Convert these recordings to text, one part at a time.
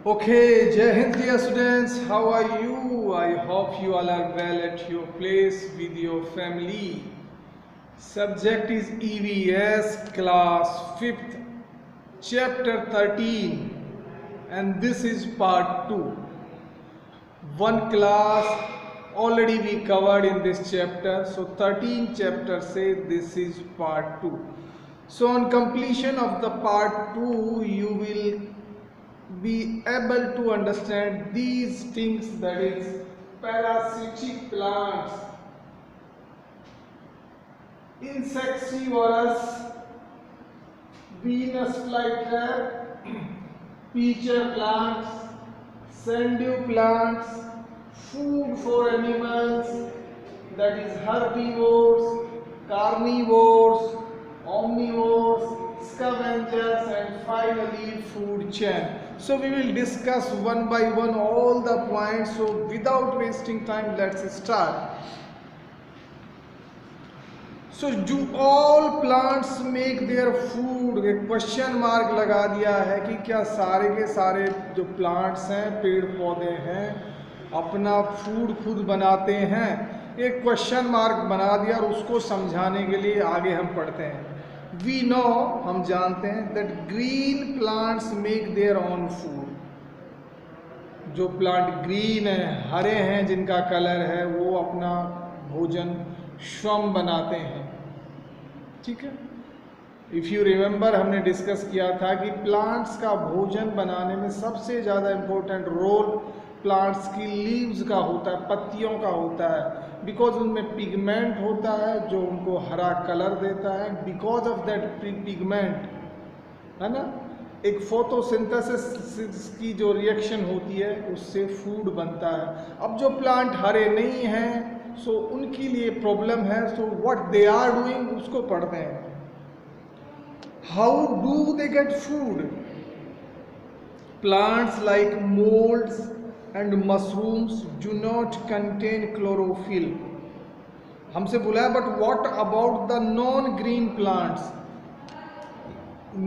Okay, Jai Hind dear students, how are you? I hope you all are well at your place with your family. Subject is EVS class 5th, chapter 13, and this is part 2. One class already we covered in this chapter, so 13 chapter say this is part 2. So on completion of the part 2, you will be able to understand these things, that is parasitic plants, insectivorous, Venus flytrap, pitcher plants, sundew plants, food for animals, that is herbivores, carnivores, omnivores, scavengers, and finally food chain. So we will discuss one by one all the points. So without wasting time, let's start. So do all plants make their food? एक question mark लगा दिया है कि क्या सारे के सारे जो प्लांट्स हैं, पेड़ पौधे हैं, अपना फूड खुद बनाते हैं? एक क्वेश्चन मार्क बना दिया और उसको समझाने के लिए आगे हम पढ़ते हैं. वी नो, हम जानते हैं, that green plants make their own food. जो प्लांट ग्रीन है, हरे हैं, जिनका कलर है, वो अपना भोजन स्वयं बनाते हैं. ठीक है. इफ़ यू रिमेंबर, हमने डिस्कस किया था कि प्लांट्स का भोजन बनाने में सबसे ज़्यादा इम्पोर्टेंट रोल प्लांट्स की लीव्स का होता है, पत्तियों का होता है, बिकॉज उनमें पिगमेंट होता है जो उनको हरा कलर देता है. बिकॉज ऑफ दैट पिगमेंट, है ना, एक फोटोसिंथेसिस की जो रिएक्शन होती है उससे फूड बनता है. अब जो प्लांट हरे नहीं हैं, सो उनके लिए प्रॉब्लम है. So what they are doing, उसको पढ़ते हैं. How do they get food? Plants like moulds and mushrooms do not contain chlorophyll. हमसे बोला है, but what about the non-green plants?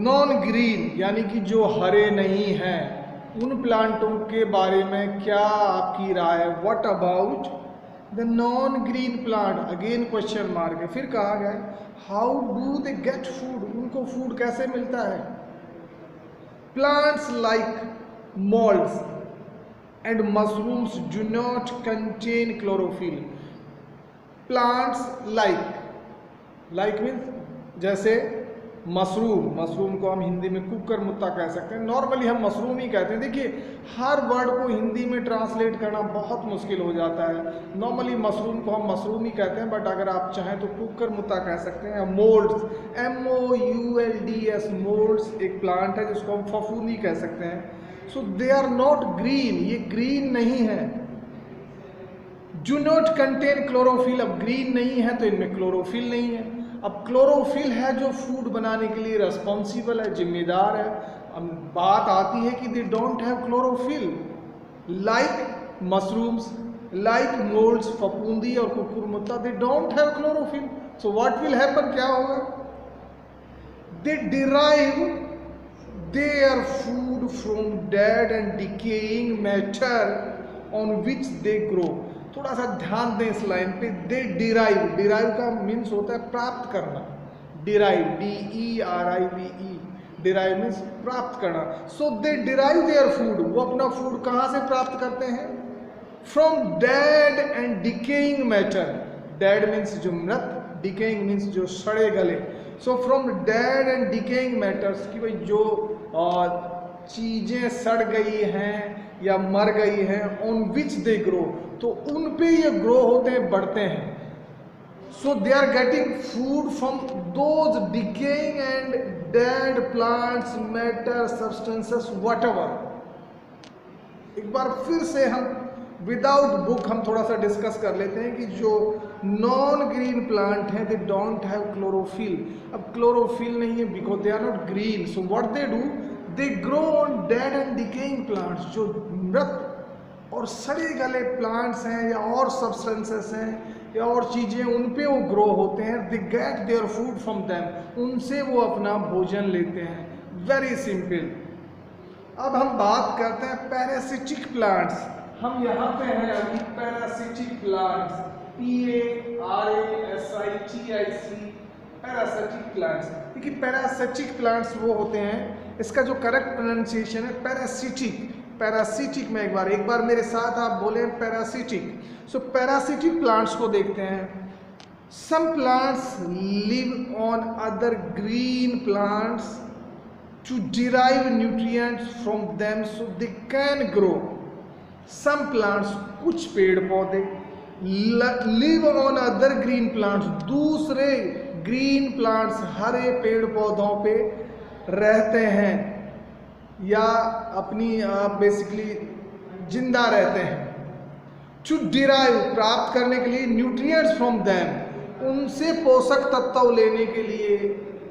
non-green यानी कि जो हरे नहीं हैं, उन प्लांटों के बारे में क्या आपकी राय है? what about the non-green plant? Again question mark है. फिर कहा गया है, how do they get food? उनको फूड कैसे मिलता है? plants like molds and mushrooms do not contain chlorophyll. Plants like means जैसे मशरूम को हम हिंदी में कुकर मुत्ता कह सकते हैं. नॉर्मली हम मशरूम ही कहते हैं. देखिए, हर वर्ड को हिंदी में ट्रांसलेट करना बहुत मुश्किल हो जाता है. नॉर्मली मशरूम को हम मशरूम ही कहते हैं, बट अगर आप चाहें तो कुकर मुत्ता कह सकते हैं. मोल्ड्स, MOULDS, मोल्ड्स एक प्लांट है जिसको हम फफूंदी कह सकते हैं. So they are not green, ये ग्रीन नहीं है. Do not contain chlorophyll. अब ग्रीन नहीं है तो इनमें क्लोरोफिल नहीं है. अब क्लोरोफिल है जो फूड बनाने के लिए रेस्पॉन्सिबल है, जिम्मेदार है. अब बात आती है कि they don't have chlorophyll. Like mushrooms, like molds, फफूंदी और कुकुरमुत्ता, they don't have chlorophyll. So what will happen? क्या होगा? They derive their food from dead and decaying matter on which they grow. थोड़ा सा ध्यान दें इस लाइन पे. दे डिराइव का मीन्स होता है प्राप्त करना. डिराइव, DERIVE, डिराइव मीन्स प्राप्त करना. सो दे डिराइव देयर फूड. वो अपना फूड कहाँ से प्राप्त करते हैं? From dead and decaying matter. Dead means जो मृत, डिकेइंग मीन्स जो सड़े गले. So from dead and decaying matters, कि भाई जो चीज़ें सड़ गई हैं या मर गई हैं, ऑन विच दे ग्रो, तो उन पे ये ग्रो होते हैं, बढ़ते हैं. So they are getting food from those decaying and dead plants, matter, substances, whatever. एक बार फिर से हम विदाउट बुक हम थोड़ा सा डिस्कस कर लेते हैं कि जो नॉन ग्रीन प्लांट हैं, दे डोंट हैव क्लोरोफिल. अब क्लोरोफिल नहीं है because they are not green. So what they do, they grow on dead and decaying plants. जो मृत और सड़े गले प्लांट्स हैं या और सब्सटेंसेस हैं या और चीज़ें, उन पे वो ग्रो होते हैं. They get there food from them. उनसे वो अपना भोजन लेते हैं. Very simple. अब हम बात करते हैं पैरासिटिक प्लांट्स। हम यहाँ पे हैं अभी parasitic plants, PARASITIC, parasitic plants. देखिए पैरासिटिक प्लांट्स वो होते हैं, इसका जो करेक्ट प्रोनाउंसिएशन है पैरासिटिक। पैरासिटिक में एक बार मेरे साथ आप बोले पैरासिटिक। सो पैरासिटिक प्लांट्स को देखते हैं। Some plants live on other green plants to derive nutrients from them so they can grow. Some plants, कुछ पेड़ पौधे live on other green plants, दूसरे green plants हरे पेड़ पौधों पे रहते हैं या अपनी बेसिकली जिंदा रहते हैं। To derive, प्राप्त करने के लिए, nutrients from them, उनसे पोषक तत्व लेने के लिए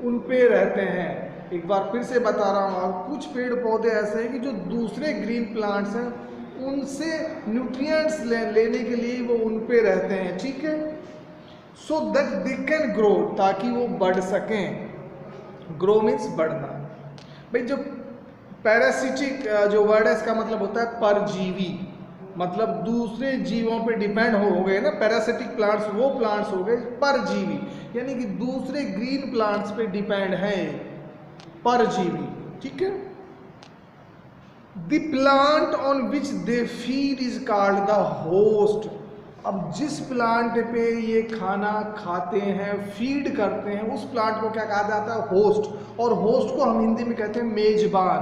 उन पे रहते हैं। एक बार फिर से बता रहा हूँ, और कुछ पेड़ पौधे ऐसे हैं कि जो दूसरे ग्रीन प्लांट्स हैं उनसे न्यूट्रिएंट्स लेने के लिए वो उन पे रहते हैं, ठीक है। So that they can grow, ताकि वो बढ़ सकें। ग्रो मीन्स बढ़ना। भाई जो पैरासिटिक जो वर्ड है इसका मतलब होता है परजीवी, मतलब दूसरे जीवों पे डिपेंड हो गए ना। पैरासिटिक प्लांट्स वो प्लांट्स हो गए परजीवी, यानी कि दूसरे ग्रीन प्लांट्स पे डिपेंड है, परजीवी, ठीक है। The plant on which they feed is called the host. अब जिस प्लांट पे ये खाना खाते हैं, फीड करते हैं, उस प्लांट को क्या कहा जाता है? होस्ट। और होस्ट को हम हिंदी में कहते हैं मेजबान,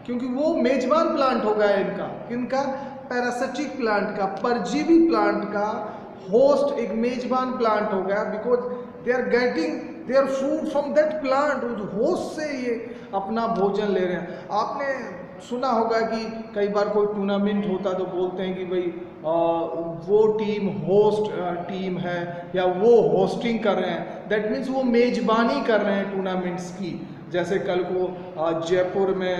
क्योंकि वो मेजबान प्लांट हो गया इनका। किनका? पैरासिटिक प्लांट का, परजीवी प्लांट का होस्ट एक मेजबान प्लांट हो गया, because they are getting their food from that plant. उस होस्ट से ये अपना भोजन ले रहे हैं। आपने सुना होगा कि कई बार कोई टूर्नामेंट होता तो बोलते हैं कि भाई वो टीम होस्ट टीम है या वो होस्टिंग कर रहे हैं, दैट मीन्स वो मेजबानी कर रहे हैं टूर्नामेंट्स की। जैसे कल को जयपुर में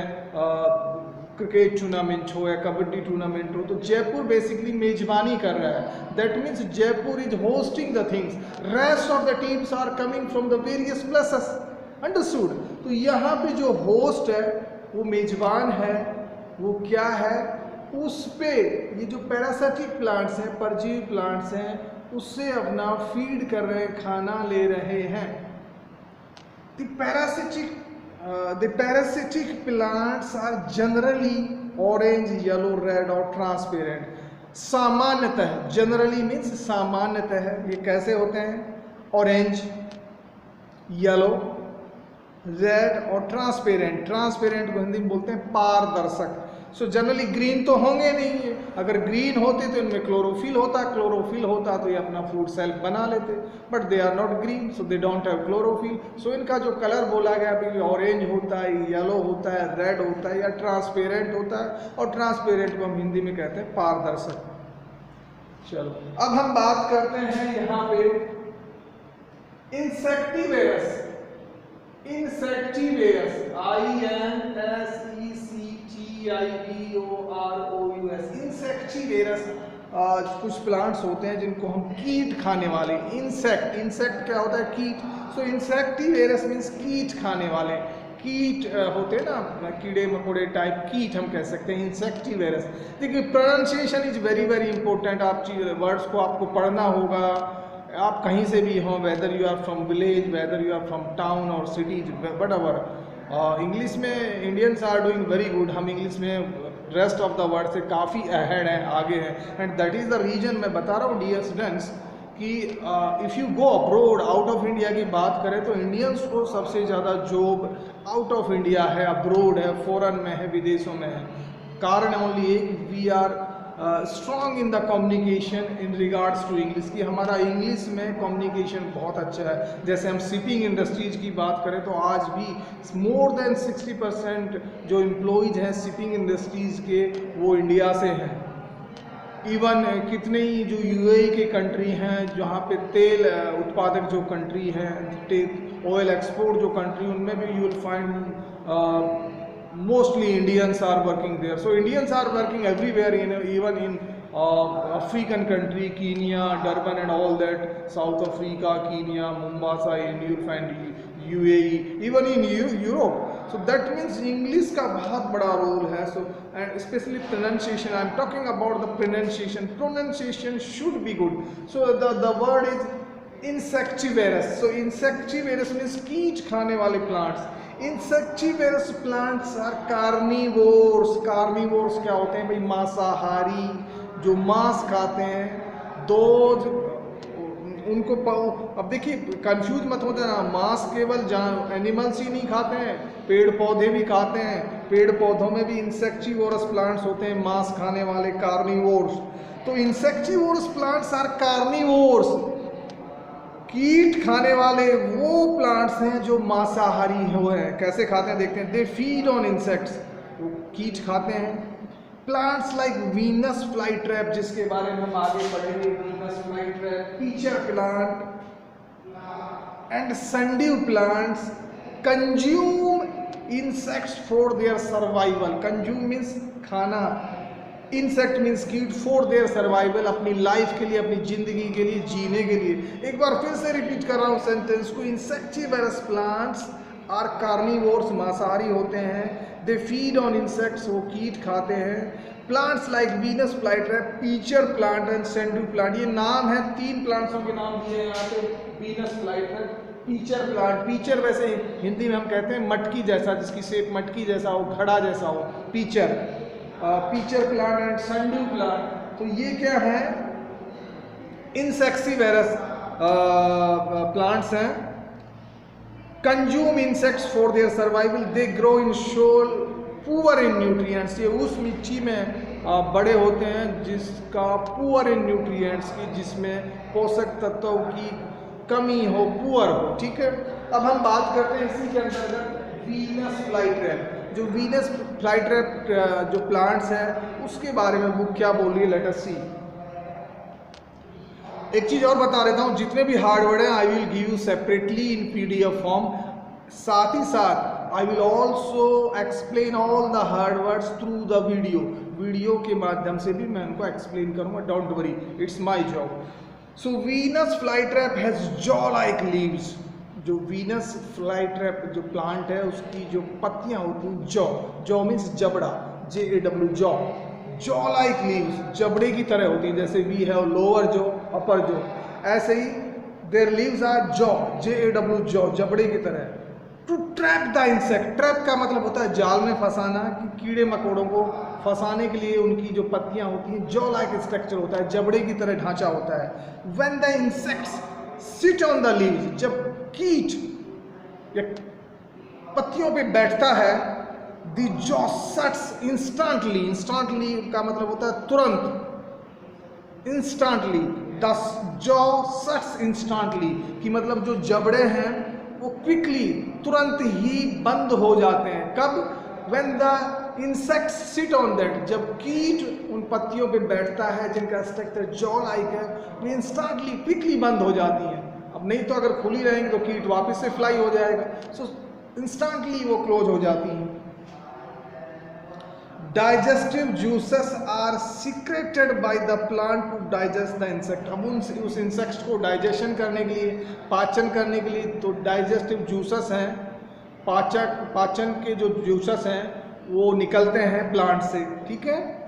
क्रिकेट टूर्नामेंट हो या कबड्डी टूर्नामेंट हो, तो जयपुर बेसिकली मेजबानी कर रहा है। That means Jaipur is hosting the things, rest of the teams are coming from the various places. Understood? तो यहाँ पे जो होस्ट है वो मेजबान है, वो क्या है? उस पे ये जो पैरासिटिक प्लांट्स हैं, परजीवी प्लांट्स हैं, उससे अपना फीड कर रहे हैं, खाना ले रहे हैं। The parasitic plants are generally orange, yellow, red और transparent। सामान्यतः, generally means सामान्यतः, ये कैसे होते हैं? ऑरेंज, येलो, रेड और ट्रांसपेरेंट। ट्रांसपेरेंट को हिंदी में बोलते हैं पारदर्शक। सो जनरली ग्रीन तो होंगे नहीं, अगर ग्रीन होते तो इनमें क्लोरोफिल होता, क्लोरोफिल होता तो ये अपना फ्रूट सेल्फ बना लेते, but they are not green, so they don't have chlorophyll. So इनका जो कलर बोला गया अभी, ऑरेंज होता है, येलो होता है, रेड होता है या ट्रांसपेरेंट होता है, और ट्रांसपेरेंट को हम हिंदी में कहते हैं पारदर्शक। चलो अब हम बात करते हैं यहाँ पे इंसेक्टिवेरस। इंसेक्टिवेरस, INSECTIVOROUS। इंसेक्टिवेरस कुछ प्लांट्स होते हैं जिनको हम कीट खाने वाले, इंसेक्ट क्या होता है? कीट। सो इंसेक्टिवेरस मीन्स कीट खाने वाले। कीट होते हैं ना, कीड़े मकोड़े टाइप, कीट हम कह सकते हैं इंसेक्टिवेरस। देखिए pronunciation is very very important. आप वर्ड्स को आपको पढ़ना होगा, आप कहीं से भी हों, whether you are from village, whether you are from town और सिटीज, वट एवर। इंग्लिश में Indians are doing very good. हम इंग्लिश में रेस्ट ऑफ द वर्ल्ड से काफ़ी अहेड हैं, आगे हैं, and that is the reason मैं बता रहा हूँ डियर स्टूडेंट्स कि if you go abroad, out of India की बात करें तो इंडियंस को सबसे ज़्यादा जॉब आउट ऑफ इंडिया है, अब्रोड है, फॉरेन में है, विदेशों में है। कारण ओनली एक, we are strong in the communication in regards to English, की हमारा इंग्लिश में कम्युनिकेशन बहुत अच्छा है। जैसे हम शिपिंग इंडस्ट्रीज की बात करें तो आज भी मोर देन 60% जो एम्प्लॉयज़ हैं शिपिंग इंडस्ट्रीज़ के वो इंडिया से हैं। इवन कितने ही जो यूएई के कंट्री हैं जहाँ पे तेल उत्पादक जो कंट्री हैं, ऑयल एक्सपोर्ट जो कंट्री, उनमें भी you will find mostly Indians are working there. So Indians are working everywhere, even in African country, Kenya, Durban and all that, South Africa, Kenya, Mombasa, and you'll find UAE, even in Europe. So that means English का बहुत बड़ा role है. So and specially pronunciation, I am talking about the pronunciation should be good. So the word is insectivorous. So insectivorous means कीट खाने वाले plants. Insectivorous plants are carnivores. Carnivores क्या होते हैं भाई? मांसाहारी, जो मांस खाते हैं. दो उनको अब देखिए कंफ्यूज मत हो जाना, मांस केवल एनिमल्स ही नहीं खाते हैं, पेड़ पौधे भी खाते हैं. पेड़ पौधों में भी इंसेक्टिवोरस प्लांट्स होते हैं, मांस खाने वाले, कार्निवोर्स. तो इंसेक्टिवोरस प्लांट्स आर कार्निवोर्स, कीट खाने वाले वो प्लांट्स हैं जो मांसाहारी हुए हैं. कैसे खाते हैं देखते हैं. दे फीड ऑन इंसेक्ट्स, कीट खाते हैं. Plants like Venus flytrap, जिसके बारे में हम आगे पढ़ेंगे. Venus flytrap, pitcher plant and sundew plants consume insects for their survival. Consume means खाना, इंसेक्ट मीन्स कीट, फॉर देयर सर्वाइवल, अपनी लाइफ के लिए, अपनी जिंदगी के लिए, जीने के लिए. एक बार फिर से रिपीट कर रहा हूँ सेंटेंस को. इंसेक्टिवेरस प्लांट्स आर कार्निवोर्स, मांसाहारी होते हैं. दे फीड ऑन इंसेक्ट्स, वो कीट खाते हैं. Plants like Venus flytrap, pitcher plant and sundew plant. ये नाम है, 3 प्लांट्सों के नाम दिए हैं यहाँ पे. Venus flytrap, pitcher plant. Pitcher वैसे हिंदी में हम कहते हैं मटकी जैसा, जिसकी शेप मटकी जैसा हो, घड़ा जैसा हो, pitcher. Pitcher plant and sundew plant. तो ये क्या है? इंसेक्टिवेरस प्लांट्स हैं. Consume insects for their survival. They grow in soil poor in nutrients. ये उस मिट्टी में बड़े होते हैं जिसका पुअर इन न्यूट्रिएंट्स की, जिसमें पोषक तत्वों की कमी हो, पुअर हो. ठीक है. अब हम बात करते हैं इसी के अंतर्गत वीनस फ्लाई ट्रैप. जो वीनस फ्लाई ट्रैप जो प्लांट्स हैं उसके बारे में बुक क्या बोल रही है, लेट अस सी. एक चीज और बता देता हूँ, जितने भी हार्ड वर्ड हैं I will give you separately in PDF form. साथ ही साथ I will also explain all the hard words through the video के माध्यम से भी मैं उनको एक्सप्लेन करूंगा. Don't worry, it's my job. So Venus fly trap has jaw like leaves. जो वीनस फ्लाई ट्रैप जो प्लांट है उसकी जो पत्तियां होती हैं, जॉ मीन्स जबड़ा, JAW, जॉ लाइक लीव्स, जबड़े की तरह होती है. जैसे we have lower jaw, upper jaw, ऐसे ही देयर लीव्स आर JAW, जबड़े की तरह. To trap the insect. Trap का मतलब होता है जाल में फंसाना, कि कीड़े मकोड़ों को फंसाने के लिए उनकी जो पत्तियां होती हैं, जॉ लाइक स्ट्रक्चर होता है, जबड़े की तरह ढांचा होता है. When the insects sit on the leaves, जब कीट या पत्तियों पे बैठता है, द जॉ सट्स इंस्टेंटली. इंस्टेंटली का मतलब होता है तुरंत, इंस्टेंटली. द जॉ सट्स इंस्टेंटली कि मतलब जो जबड़े हैं वो क्विकली, तुरंत ही बंद हो जाते हैं. कब? When the insects sit on that, जब कीट उन पत्तियों पे बैठता है जिनका स्ट्रक्चर जॉ लाइक है, वो इंस्टेंटली क्विकली बंद हो जाती हैं. अब नहीं तो अगर खुली रहेंगी तो कीट वापस से फ्लाई हो जाएगा. सो इंस्टेंटली वो क्लोज हो जाती हैं. Digestive juices are secreted by the plant to digest the insect. हम उस इंसेक्ट को डाइजेशन करने के लिए, पाचन करने के लिए, तो डाइजेस्टिव जूसेस हैं, पाचन के जो जूसेस हैं वो निकलते हैं प्लांट से. ठीक है.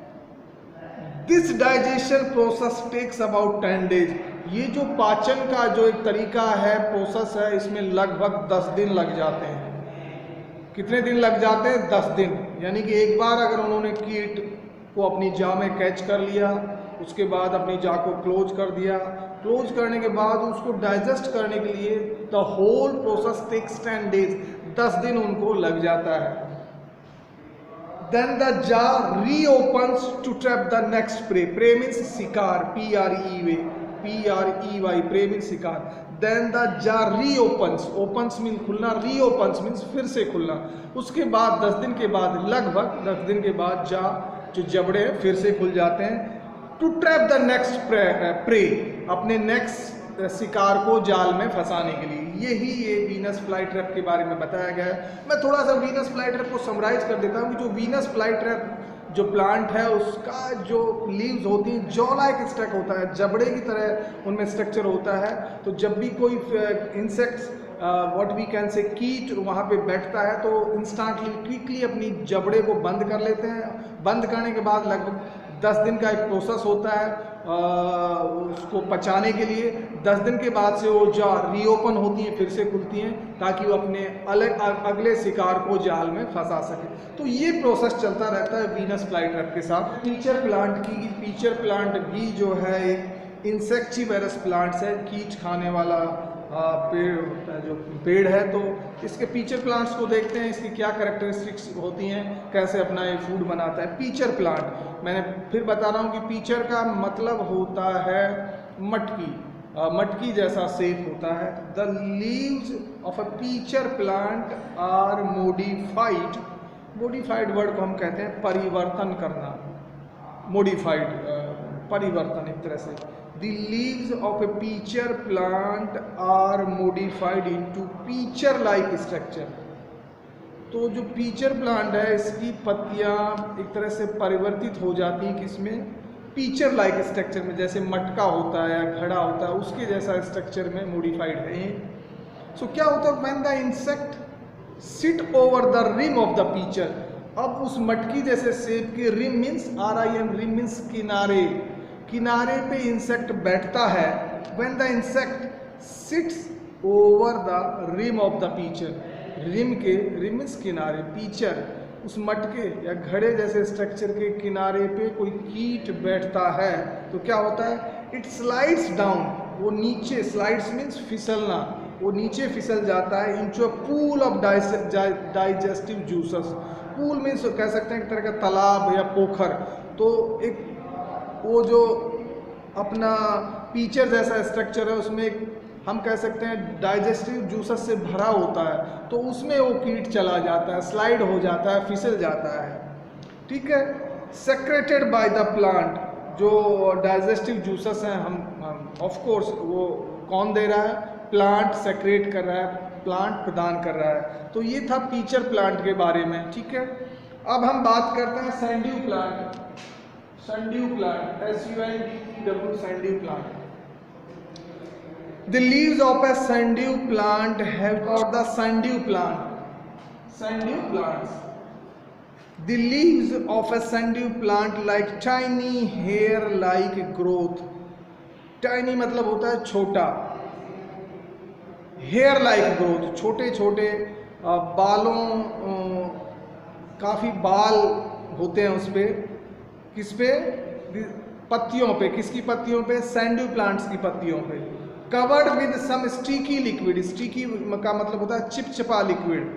This digestion process takes about 10 days. ये जो पाचन का जो एक तरीका है, प्रोसेस है, इसमें लगभग 10 दिन लग जाते हैं. कितने दिन लग जाते हैं? 10 दिन. यानी कि एक बार अगर उन्होंने कीट को अपनी जा में कैच कर लिया, उसके बाद अपनी जा को क्लोज कर दिया, क्लोज करने के बाद उसको डाइजेस्ट करने के लिए the whole process takes 10 days. 10 दिन उनको लग जाता है. Then the jar reopens to trap the next prey. Prey means शिकार, P-R-E-Y, prey means शिकार. Then the jar reopens. Opens means Khulna, reopens means फिर से खुलना. उसके बाद 10 दिन के बाद, लगभग 10 दिन के बाद जो जबड़े हैं फिर से खुल जाते हैं. To trap the next prey, अपने नेक्स्ट शिकार को जाल में फंसाने के लिए. यही ये वीनस फ्लाई ट्रैप के बारे में बताया गया है. मैं थोड़ा सा वीनस फ्लाई ट्रैप को समराइज कर देता हूँ कि जो वीनस फ्लाई ट्रैप जो प्लांट है उसका जो लीव्स होती हैं जॉ लाइक स्ट्रक्चर होता है, जबड़े की तरह उनमें स्ट्रक्चर होता है. तो जब भी कोई इंसेक्ट्स व्हाट वी कैन से कीट वहाँ पे बैठता है तो इंस्टेंटली क्विकली अपनी जबड़े को बंद कर लेते हैं। बंद करने के बाद लगभग 10 दिन का एक प्रोसेस होता है उसको पचाने के लिए। 10 दिन के बाद से वो जार रीओपन होती हैं, फिर से खुलती हैं ताकि वो अपने अगले शिकार को जाल में फंसा सके। तो ये प्रोसेस चलता रहता है वीनस फ्लाईट्रैप के साथ। पीचर प्लांट भी जो है एक इंसेक्टिवरस प्लांट्स है, कीट खाने वाला पेड़ है। तो इसके पीचर प्लांट्स को देखते हैं, इसकी क्या कैरेक्टरिस्टिक्स होती हैं, कैसे अपना ये फूड बनाता है। पीचर प्लांट, मैंने फिर बता रहा हूँ कि पीचर का मतलब होता है मटकी जैसा शेप होता है। The leaves of a pitcher plant are modified word को हम कहते हैं परिवर्तन करना, परिवर्तन एक तरह से। The leaves of a peacher plant are modified into peacher-like structure। तो जो पीचर प्लांट है इसकी पत्तियां एक तरह से परिवर्तित हो जाती हैं किसमें, पीचर लाइक स्ट्रक्चर में, जैसे मटका होता है या घड़ा होता है उसके जैसा स्ट्रक्चर में मॉडिफाइड है। सो क्या होता है, when the insect sit over the rim of the pitcher, अब उस मटकी जैसे शेप के rim means RIM, rim means किनारे पे इंसेक्ट बैठता है। When the insect sits over the rim of the pitcher, rim means किनारे, पीचर उस मटके या घड़े जैसे स्ट्रक्चर के किनारे पे कोई कीट बैठता है तो क्या होता है, इट स्लाइड्स डाउन, वो नीचे, स्लाइड्स मीन्स फिसलना, वो नीचे फिसल जाता है into a pool of digestive juices. Pool means कह सकते हैं एक तरह का तालाब या पोखर। तो एक वो जो अपना पीचर जैसा स्ट्रक्चर है उसमें एक हम कह सकते हैं डाइजेस्टिव जूसेस से भरा होता है, तो उसमें वो कीट चला जाता है, स्लाइड हो जाता है, फिसल जाता है। ठीक है, सेक्रेटेड बाय द प्लांट, जो डाइजेस्टिव जूसेस हैं हम ऑफ कोर्स वो कौन दे रहा है, प्लांट सेक्रेट कर रहा है, प्लांट प्रदान कर रहा है। तो ये था पीचर प्लांट के बारे में। ठीक है, अब हम बात करते हैं sundew plant. Sundew plant, SUNDEW, sundew plant. The leaves of a sandue plant have, or the sandue plants. The leaves of a sandue plant like tiny hair-like growth. Tiny मतलब होता है छोटा, hair-like growth, छोटे छोटे बालों, काफी बाल होते हैं उस पे, किस पे, पत्तियों पे। किसकी पत्तियों पे, सैंड्यू प्लांट्स की पत्तियों पे। Covered with some sticky liquid, sticky का मतलब होता है चिपचिपा लिक्विड,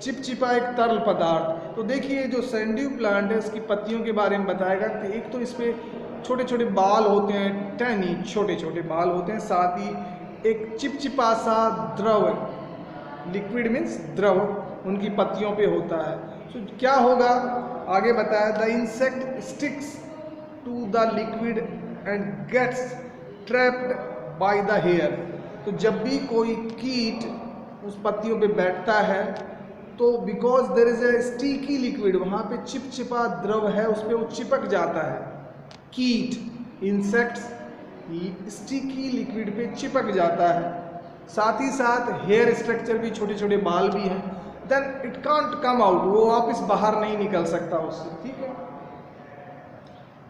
चिपचिपा एक तरल पदार्थ। तो देखिए जो सैंड्यू प्लांट है उसकी पत्तियों के बारे में बताएगा कि एक तो इस पे छोटे छोटे बाल होते हैं, टैनी छोटे छोटे बाल होते हैं, साथ ही एक चिपचिपा सा द्रव, लिक्विड मीन्स द्रव, उनकी पत्तियों पे होता है। तो क्या होगा आगे बताया, the insect sticks to the liquid and gets trapped by the hair. तो जब भी कोई कीट उस पत्तियों पे बैठता है तो because there is a sticky liquid, वहाँ पे चिपचिपा द्रव है, उस पर वो चिपक जाता है। कीट, इंसेक्ट्स स्टिकी लिक्विड पे चिपक जाता है, साथ ही साथ हेयर स्ट्रक्चर भी, छोटे छोटे बाल भी हैं, then it can't come out, वो वापस बाहर नहीं निकल सकता उससे। ठीक है,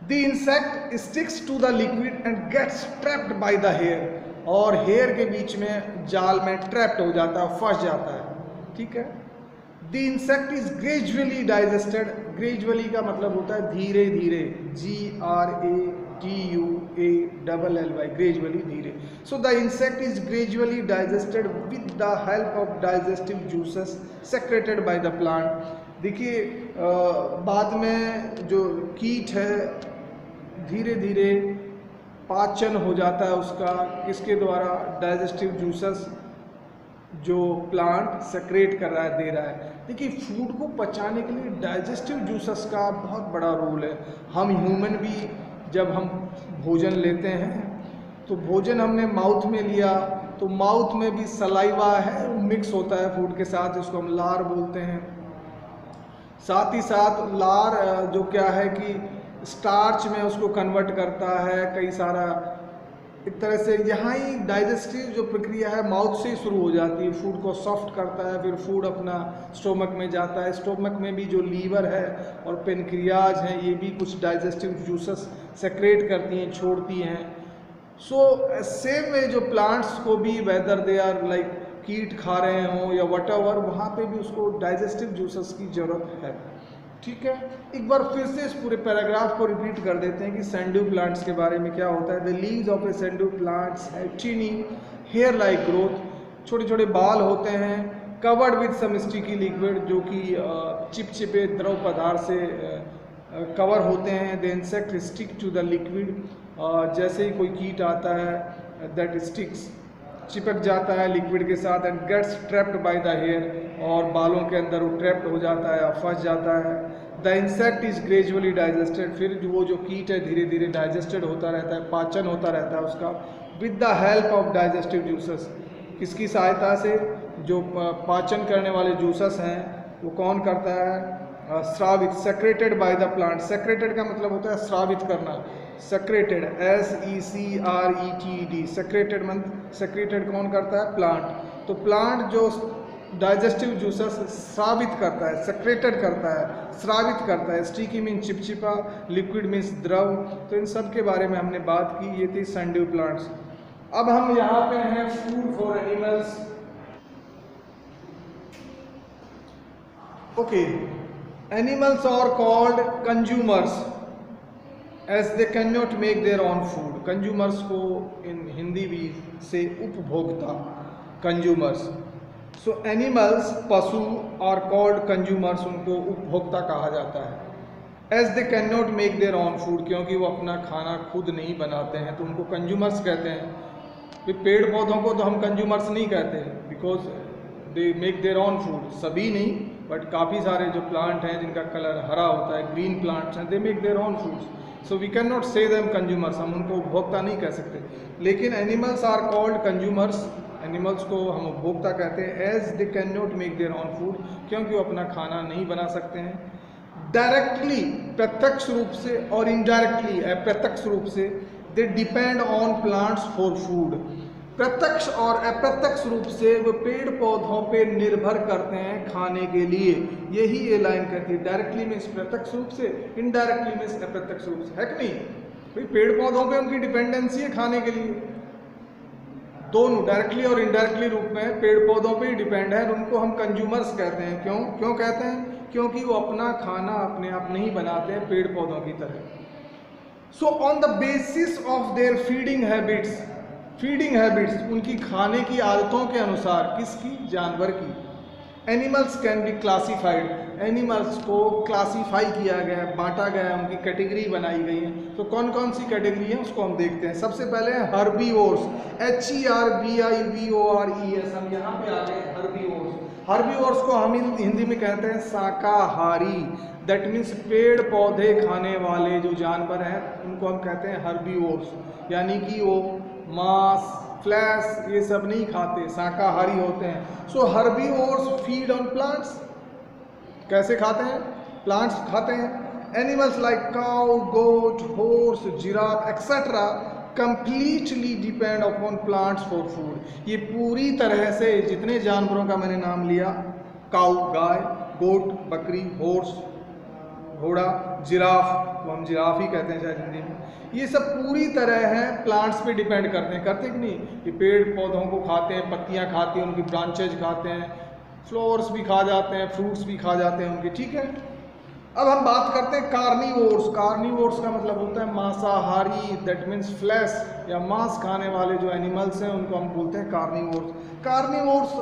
the insect sticks to the liquid and gets trapped by the hair, और हेयर के बीच में जाल में ट्रैप्ड हो जाता है, फंस जाता है। ठीक है, the insect is gradually digested, gradually का मतलब होता है धीरे धीरे, GRADUALLY, ग्रेजुअली, धीरे। So the insect is gradually digested with the help of digestive juices secreted bye the plant. देखिए बाद में जो कीट है धीरे धीरे पाचन हो जाता है उसका, किसके द्वारा, डाइजेस्टिव जूसेस जो प्लांट सेक्रेट कर रहा है, दे रहा है। देखिए फूड को पचाने के लिए डाइजेस्टिव जूसेस का बहुत बड़ा रोल है। हम ह्यूमन भी जब हम भोजन लेते हैं तो भोजन हमने माउथ में लिया तो माउथ में भी सलाइवा है, मिक्स होता है फूड के साथ, उसको हम लार बोलते हैं। साथ ही साथ लार जो क्या है कि स्टार्च में उसको कन्वर्ट करता है, कई सारा एक तरह से यहाँ ही डाइजेस्टिव जो प्रक्रिया है माउथ से ही शुरू हो जाती है, फूड को सॉफ्ट करता है, फिर फूड अपना स्टोमक में जाता है। स्टोमक में भी जो लीवर है और पेनक्रियाज हैं, ये भी कुछ डाइजेस्टिव जूसेस सेक्रेट करती हैं, छोड़ती हैं। सो सेम वे जो प्लांट्स को भी वेदर दे आर लाइक कीट खा रहे हों या वट एवर, वहाँ पर भी उसको डाइजेस्टिव जूसेस की ज़रूरत है। ठीक है, एक बार फिर से इस पूरे पैराग्राफ को रिपीट कर देते हैं कि सैंडू प्लांट्स के बारे में क्या होता है। The leaves of a sundew plants have tiny hair like growth, छोटे छोटे बाल होते हैं, covered with some sticky liquid, जो कि चिपचिपे द्रव पदार्थ से कवर होते हैं। The insect stick to the liquid, जैसे ही कोई कीट आता है दैट स्टिक्स, चिपक जाता है लिक्विड के साथ, and gets trapped by the hair, और बालों के अंदर वो ट्रैप्ड हो जाता है, फंस जाता है। The insect is gradually digested, फिर वो जो कीट है धीरे धीरे डाइजेस्टेड होता रहता है, पाचन होता रहता है उसका, with the help of digestive juices, किसकी सहायता से, जो पाचन करने वाले जूसेस हैं वो कौन करता है, स्रावित, secreted bye the plant. Secreted का मतलब होता है स्रावित करना, सेक्रेटेड, SECRETED, सेक्रेटेड मतलब सेक्रेटेड कौन करता है, प्लांट। तो प्लांट जो डाइजेस्टिव जूसेस स्रावित करता है, सेक्रेटेड करता है, स्रावित करता है। स्टिकी मीन चिपचिपा, लिक्विड मीन्स द्रव। तो इन सब के बारे में हमने बात की, ये थी सैंडू प्लांट्स। अब हम यहाँ पे हैं food for animals. Okay, animals are called consumers as they can not make their own food. Consumers को इन हिंदी भी से उपभोक्ता, कंज्यूमर्स। सो एनिमल्स, पशु, आर कॉल्ड कंज्यूमर्स, उनको उपभोक्ता कहा जाता है। As they can not make their own food, क्योंकि वो अपना खाना खुद नहीं बनाते हैं तो उनको कंज्यूमर्स कहते हैं। फिर पेड़ पौधों को तो हम कंज्यूमर्स नहीं कहते, because they make their own food, सभी नहीं बट काफ़ी सारे जो प्लांट हैं जिनका कलर हरा होता है, ग्रीन प्लांट्स हैं, they make their own foods. So we can not say them consumers, हम उनको उपभोक्ता नहीं कह सकते। लेकिन animals are called consumers, animals को हम उपभोक्ता कहते हैं। As they can not make their own food, क्योंकि वो अपना खाना नहीं बना सकते हैं। डायरेक्टली, प्रत्यक्ष रूप से, और इनडायरेक्टली, अप्रत्यक्ष रूप से, they depend on plants for food. प्रत्यक्ष और अप्रत्यक्ष रूप से वो पेड़ पौधों पे निर्भर करते हैं खाने के लिए। यही ये लाइन कहती है, डायरेक्टली मीन्स प्रत्यक्ष रूप से, इनडायरेक्टली मीन्स अप्रत्यक्ष रूप से, है कि नहीं। भाई पेड़ पौधों पे उनकी डिपेंडेंसी है खाने के लिए, दोनों डायरेक्टली और इनडायरेक्टली रूप में पेड़ पौधों पे ही डिपेंड है। उनको हम कंज्यूमर्स कहते हैं। क्यों कहते हैं? क्योंकि वो अपना खाना अपने आप नहीं बनाते हैं पेड़ पौधों की तरह। So on the basis of their feeding habits, उनकी खाने की आदतों के अनुसार, किसकी? जानवर की। Animals can be classified, animals को क्लासीफाई किया गया है, बांटा गया है, उनकी कैटेगरी बनाई गई है। तो कौन कौन सी कैटेगरी है उसको हम देखते हैं। सबसे पहले हर्बीवोर्स, HERBIVORES, हम यहाँ पे आ गए हर्बीवोर्स। हर्बीवोर्स को हम हिंदी में कहते हैं शाकाहारी, दैट मीन्स पेड़ पौधे खाने वाले जो जानवर हैं उनको हम कहते हैं हर्बीवोर्स, यानी कि वो मांस, फ्लैश ये सब नहीं खाते, शाकाहारी होते हैं। So herbivores feed on plants, कैसे खाते हैं? प्लांट्स खाते हैं। Animals like cow, goat, horse, giraffe etcetera completely depend upon plants for food. ये पूरी तरह से जितने जानवरों का मैंने नाम लिया, काउ गाय, गोट बकरी, हॉर्स घोड़ा, जिराफ वो हम जिराफ ही कहते हैं शायद हिंदी में, ये सब पूरी तरह है प्लांट्स पे डिपेंड करते हैं। करते कि नहीं? ये पेड़ पौधों को खाते हैं, पत्तियां खाते हैं, उनकी ब्रांचेज खाते हैं, फ्लावर्स भी खा जाते हैं, फ्रूट्स भी खा जाते हैं उनके, ठीक है। अब हम बात करते हैं कार्निवोर्स। कार्निवोर्स का मतलब होता है मांसाहारी, दैट मीन्स फ्लैश या मांस खाने वाले जो एनिमल्स हैं उनको हम बोलते हैं carnivores. Carnivores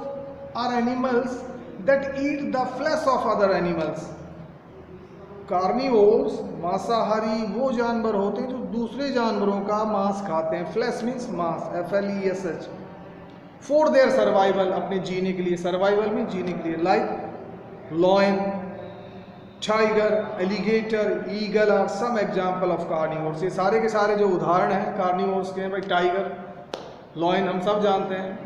are animals that eat the flesh of other animals. Carnivores मांसाहारी वो जानवर होते हैं जो दूसरे जानवरों का मांस खाते हैं। फ्लैश मीन्स मांस, FLESH। फॉर देयर सर्वाइवल, अपने जीने के लिए, सर्वाइवल में जीने के लिए, like lion, tiger, alligator, eagle are some example of carnivores. ये सारे के सारे जो उदाहरण हैं कार्निवोर्स के हैं। भाई टाइगर, लॉयन हम सब जानते हैं,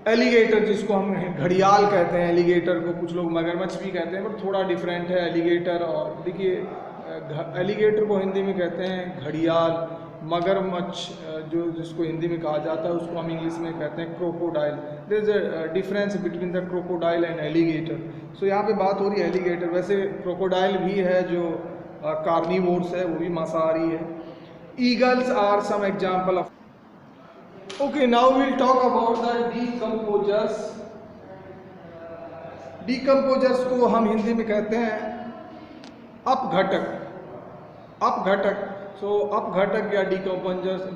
एलिगेटर जिसको हम घड़ियाल कहते हैं, एलिगेटर को कुछ लोग मगरमच्छ भी कहते हैं, बट थोड़ा डिफरेंट है एलिगेटर। और देखिए एलिगेटर को हिंदी में कहते हैं घड़ियाल, मगरमच्छ जो जिसको हिंदी में कहा जाता है उसको हम इंग्लिश में कहते हैं crocodile. There is a difference between the crocodile and alligator. So यहाँ पे बात हो रही है एलिगेटर। वैसे क्रोकोडाइल भी है जो कार्निवोर्स है, वो भी मांसाहारी है। Eagles are some example of. Okay, now will talk about the decomposers. Decomposers को हम हिंदी में कहते हैं अपघटक। अपघटक। सो अपघटक या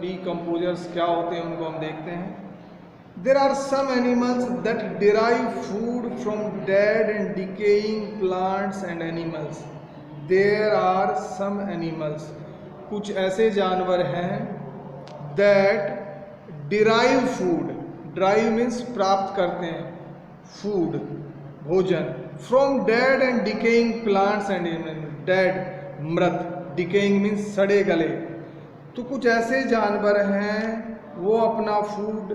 डीकम्पोजर्स क्या होते हैं उनको हम देखते हैं। There are some animals that derive food from dead and decaying plants and animals. There are some animals, कुछ ऐसे जानवर हैं that derive food, drive means प्राप्त करते हैं, फूड भोजन, from dead and decaying plants and animals. Dead मृत, decaying means सड़े गले। तो कुछ ऐसे जानवर हैं वो अपना फूड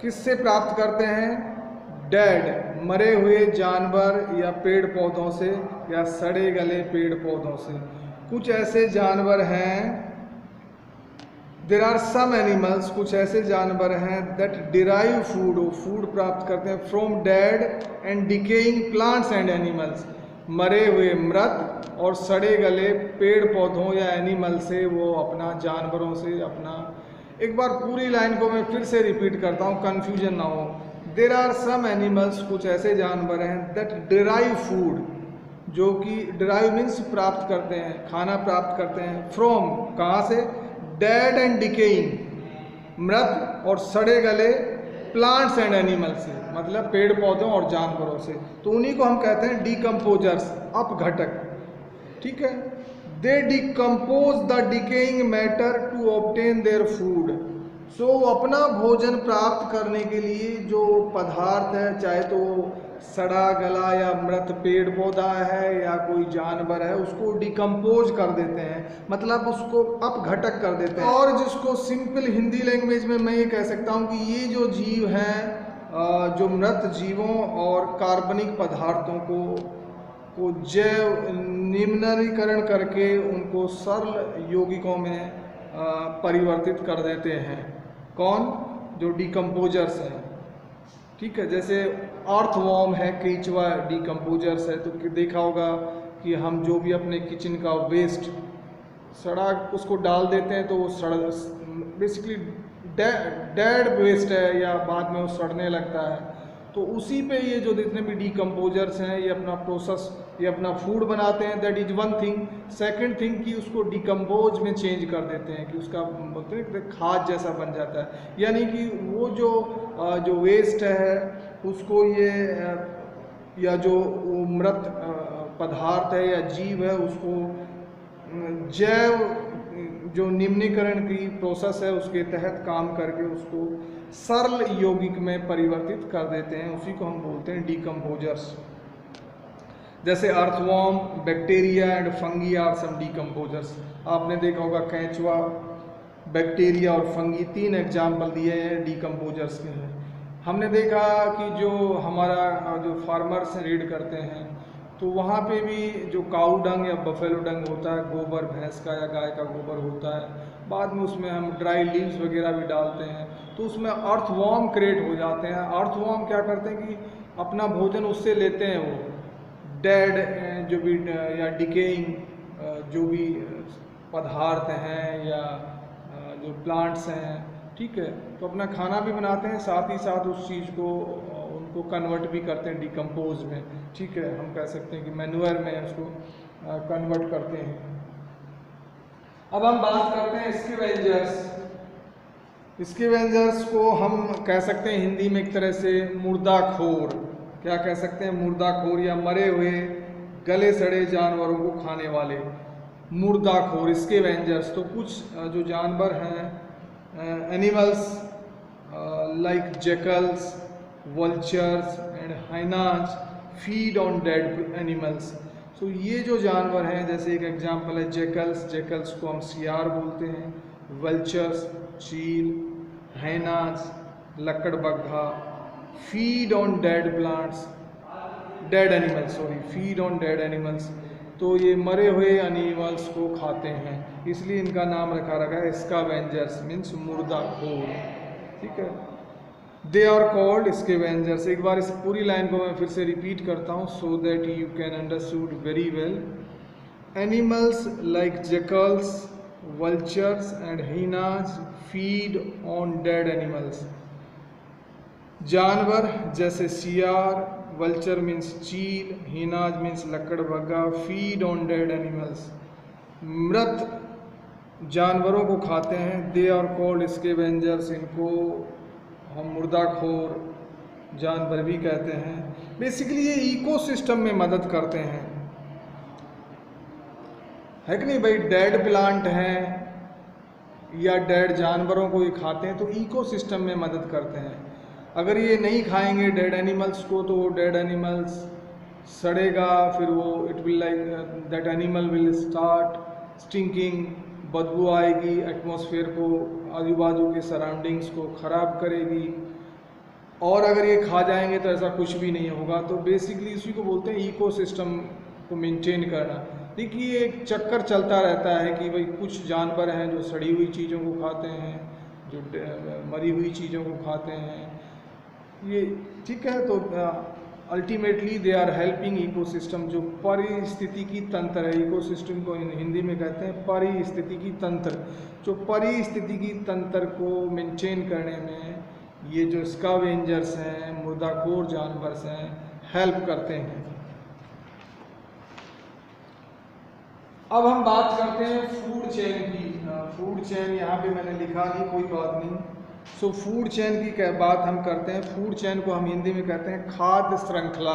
किससे प्राप्त करते हैं? डेड मरे हुए जानवर या पेड़ पौधों से, या सड़े गले पेड़ पौधों से। कुछ ऐसे जानवर हैं, देर आर सम एनिमल्स, कुछ ऐसे जानवर हैं दैट डिराइव फूड, वो फूड प्राप्त करते हैं from dead and decaying plants and animals, मरे हुए मृत और सड़े गले पेड़ पौधों या एनिमल से, वो अपना जानवरों से अपना। एक बार पूरी लाइन को मैं फिर से रिपीट करता हूँ, कन्फ्यूजन ना हो। देर आर सम एनिमल्स, कुछ ऐसे जानवर हैं दैट डिराइव फूड, जो कि डिराइव मीन्स प्राप्त करते हैं, खाना प्राप्त करते हैं, फ्रॉम कहाँ से? डेड एंड डिकेइंग, मृत और सड़े गले, प्लांट्स एंड एनिमल से, मतलब पेड़ पौधों और जानवरों से। तो उन्हीं को हम कहते हैं डीकम्पोजर्स, अपघटक। ठीक है। They decompose the decaying matter to obtain their food. So अपना भोजन प्राप्त करने के लिए जो पदार्थ है, चाहे तो सड़ा गला या मृत पेड़ पौधा है या कोई जानवर है, उसको डिकम्पोज कर देते हैं, मतलब उसको अपघटक कर देते हैं। और जिसको सिंपल हिंदी लैंग्वेज में मैं ये कह सकता हूँ कि ये जो जीव हैं, जो मृत जीवों और कार्बनिक पदार्थों को जैव निम्नीकरण करके उनको सरल यौगिकों में परिवर्तित कर देते हैं। कौन? जो डिकम्पोजर्स हैं। ठीक है। जैसे अर्थवॉर्म है, केंचुआ डिकम्पोजर्स है। तो देखा होगा कि हम जो भी अपने किचन का वेस्ट सड़ा उसको डाल देते हैं तो वो सड़, बेसिकली डेड वेस्ट है या बाद में वो सड़ने लगता है। तो उसी पे ये जो जितने भी डिकम्पोजर्स हैं ये अपना प्रोसेस, ये अपना फूड बनाते हैं। That is one thing. Second thing कि उसको डिकम्पोज में चेंज कर देते हैं कि उसका बोलते हैं खाद जैसा बन जाता है। यानी कि वो जो वेस्ट है उसको ये या जो मृत पदार्थ है या जीव है उसको जैव जो निम्नीकरण की प्रोसेस है उसके तहत काम करके उसको सरल यौगिक में परिवर्तित कर देते हैं। उसी को हम बोलते हैं डिकम्पोजर्स। जैसे earthworm, bacteria and fungi are some decomposers. आपने देखा होगा केंचुआ, बैक्टीरिया और फंगी, 3 एग्जाम्पल दिए हैं डिकम्पोजर्स के हैं। हमने देखा कि जो हमारा जो फार्मर्स रीड करते हैं तो वहाँ पे भी जो काऊ डंग या बफेलो डंग होता है, गोबर भैंस का या गाय का गोबर होता है, बाद में उसमें हम ड्राई लीव्स वगैरह भी डालते हैं तो उसमें अर्थवॉर्म क्रिएट हो जाते हैं। अर्थवॉर्म क्या करते हैं कि अपना भोजन उससे लेते हैं, वो डेड जो भी या डिकेइंग जो भी पदार्थ हैं या जो प्लांट्स हैं, ठीक है, तो अपना खाना भी बनाते हैं, साथ ही साथ उस चीज़ को उनको कन्वर्ट भी करते हैं डिकम्पोज में। ठीक है, हम कह सकते हैं कि मैन्योर में उसको कन्वर्ट करते हैं। अब हम बात करते हैं स्कैवेंजर्स। स्कैवेंजर्स को हम कह सकते हैं हिंदी में एक तरह से मुर्दाखोर। क्या कह सकते हैं? मुर्दाखोर या मरे हुए गले सड़े जानवरों को खाने वाले, मुर्दाखोर, स्कैवेंजर्स। तो कुछ जो जानवर हैं, animals like jackals, vultures and hyenas feed on dead animals. तो ये जो जानवर हैं, जैसे एक एग्जांपल है जैकल्स, जैकल्स को हम सियार बोलते हैं, वल्चर्स चील, हाइनास लकड़बग्घा, feed on dead plants, dead animals, feed on dead animals. तो ये मरे हुए एनिमल्स को खाते हैं, इसलिए इनका नाम रखा है स्कैवेंजर्स, मीन्स मुर्दाखोर। ठीक है, दे आर कॉल्ड स्कैवेंजर्स। एक बार इस पूरी लाइन को मैं फिर से रिपीट करता हूँ so that you can understood very well. Animals like jackals, vultures and hyenas feed on dead animals. जानवर जैसे सियार, वल्चर मीन्स चील, हिनाज मीन्स लकड़बग्गा, फीड ऑन डेड एनिमल्स, मृत जानवरों को खाते हैं। दे आर कॉल्ड स्कैवेंजर्स, इनको हम मुर्दाखोर जानवर भी कहते हैं। बेसिकली ये इकोसिस्टम में मदद करते हैं, है कि नहीं भाई। डेड प्लांट हैं या डेड जानवरों को ये खाते हैं तो इकोसिस्टम में मदद करते हैं। अगर ये नहीं खाएंगे डेड एनिमल्स को तो वो डेड एनिमल्स सड़ेगा, फिर वो it will like that animal will start stinking, बदबू आएगी, एटमॉस्फेयर को, आजू बाजू के सराउंडिंग्स को ख़राब करेगी। और अगर ये खा जाएंगे तो ऐसा कुछ भी नहीं होगा। तो बेसिकली इसी को बोलते हैं इकोसिस्टम को मेंटेन करना। देखिए एक चक्कर चलता रहता है कि भाई कुछ जानवर हैं जो सड़ी हुई चीज़ों को खाते हैं, जो मरी हुई चीज़ों को खाते हैं, ये ठीक है। तो ultimately they are helping ecosystem, जो पारिस्थितिकी तंत्र है। इकोसिस्टम को हिंदी में कहते हैं पारिस्थितिकी तंत्र। जो पारिस्थितिकी तंत्र को मेंटेन करने में ये जो स्कैवेंजर्स हैं, मुर्दाखोर जानवर हैं, हेल्प करते हैं। अब हम बात करते हैं फूड चेन की। फूड चेन यहाँ पे मैंने लिखा नहीं, कोई बात नहीं। सो फूड चेन की बात हम करते हैं। फूड चेन को हम हिंदी में कहते हैं खाद्य श्रृंखला।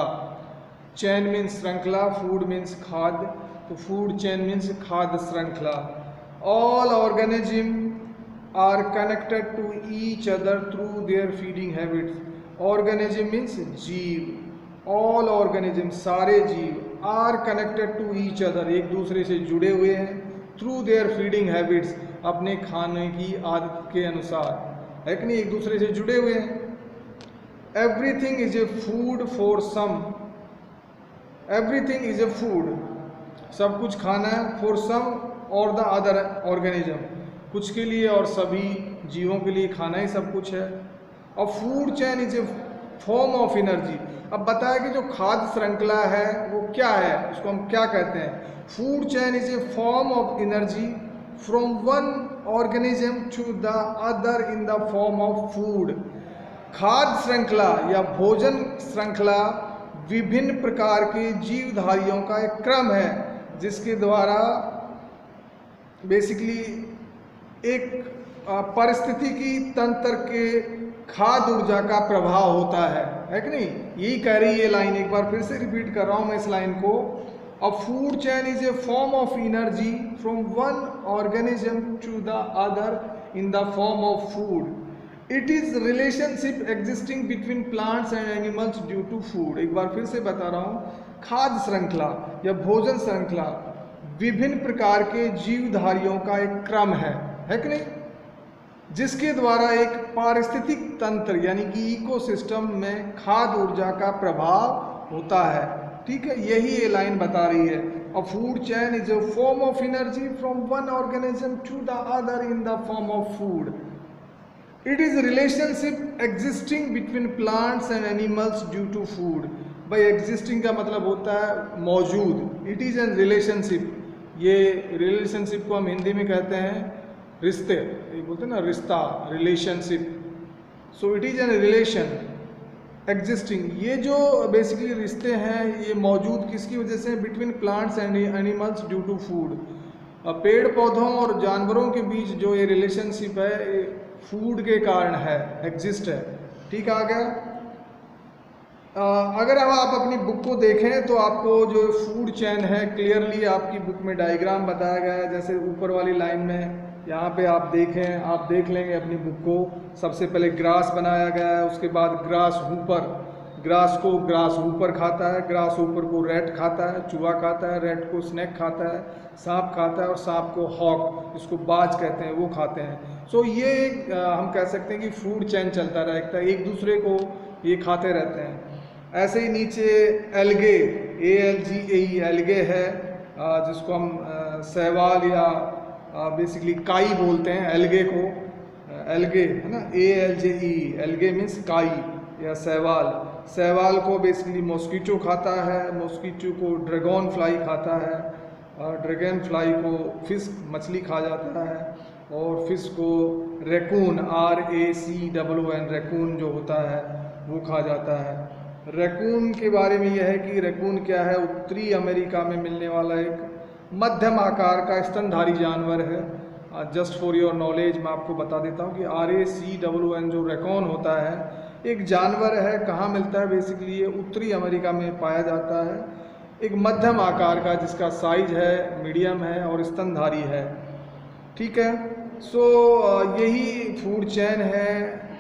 चेन मीन्स श्रृंखला, फूड मीन्स खाद्य, तो फूड चेन मीन्स खाद्य श्रृंखला। All organism are connected to each other through their feeding habits. Organism means जीव। ऑल ऑर्गेनिज्म, सारे जीव, are connected to each other, एक दूसरे से जुड़े हुए हैं, थ्रू देयर फीडिंग हैबिट्स, अपने खाने की आदत के अनुसार, है कि नहीं, एक दूसरे से जुड़े हुए हैं। Everything is a food for some, everything is a food, सब कुछ खाना है, फॉर सम और द अदर ऑर्गेनिज्म, कुछ के लिए और सभी जीवों के लिए खाना ही सब कुछ है। और food chain is a form of energy. अब बताया कि जो खाद्य श्रृंखला है वो क्या है, उसको हम क्या कहते हैं। Food chain is a form of energy from one organism to the other in the form of food. खाद्य श्रृंखला या भोजन श्रृंखला विभिन्न प्रकार के जीवधारियों का एक क्रम है जिसके द्वारा बेसिकली एक पारिस्थितिकी तंत्र के खाद्य ऊर्जा का प्रभाव होता है कि नहीं। यही कह रही है लाइन, एक बार फिर से रिपीट कर रहा हूँ मैं इस लाइन को। A food chain is a form of energy from one organism to the other in the form of food. It is relationship existing between plants and animals due to food. एक बार फिर से बता रहा हूँ, खाद्य श्रृंखला या भोजन श्रृंखला विभिन्न प्रकार के जीवधारियों का एक क्रम है कि नहीं, जिसके द्वारा एक पारिस्थितिक तंत्र यानी कि इकोसिस्टम में खाद्य ऊर्जा का प्रभाव होता है। ठीक है, यही ये लाइन बता रही है। A food chain is a form of energy from one organism to the other in the form of food. It is relationship existing between plants and animals due to food. भाई existing का मतलब होता है मौजूद। It is an relationship, ये relationship को हम हिंदी में कहते हैं रिश्ते, ये बोलते हैं ना रिश्ता, relationship. So it is N relation existing. ये जो बेसिकली रिश्ते हैं ये मौजूद किसकी वजह से, between plants and animals due to food. पेड़ पौधों और जानवरों के बीच जो ये रिलेशनशिप है फूड के कारण है, एग्जिस्ट है। ठीक आ गया। अगर अब आप अपनी बुक को देखें तो आपको जो फूड चेन है क्लियरली आपकी बुक में डायग्राम बताया गया है। जैसे ऊपर वाली लाइन में यहाँ पे आप देखें, आप देख लेंगे अपनी बुक को। सबसे पहले ग्रास बनाया गया है, उसके बाद ग्रास ऊपर, ग्रास को ग्रास ऊपर खाता है, ग्रास ऊपर को रैट खाता है, चूहा खाता है, रैट को स्नेक खाता है, सांप खाता है और सांप को हॉक, इसको बाज कहते हैं, वो खाते हैं। सो ये हम कह सकते हैं कि फूड चेन चलता रहता है, एक दूसरे को ये खाते रहते हैं। ऐसे ही नीचे एल्गे, ALGAE एल्गे है, जिसको हम शैवाल या बेसिकली काई बोलते हैं, एल्गे को, एल्गे है ना, ALGE, एल्गे मीन्स काई या शैवाल। शैवाल को बेसिकली मॉस्किटो खाता है, मॉस्किटो को ड्रैगन फ्लाई खाता है, ड्रैगन फ्लाई को फिश मछली खा जाता है, और फिश को रैकून, RACOON, रैकून जो होता है वो खा जाता है। रैकून के बारे में यह है कि रैकून क्या है, उत्तरी अमेरिका में मिलने वाला एक मध्यम आकार का स्तनधारी जानवर है। जस्ट फॉर योर नॉलेज मैं आपको बता देता हूँ कि RACOON जो रैकून होता है एक जानवर है। कहाँ मिलता है, बेसिकली ये उत्तरी अमेरिका में पाया जाता है। एक मध्यम आकार का जिसका साइज है मीडियम है और स्तनधारी है। ठीक है, सो यही फूड चेन है,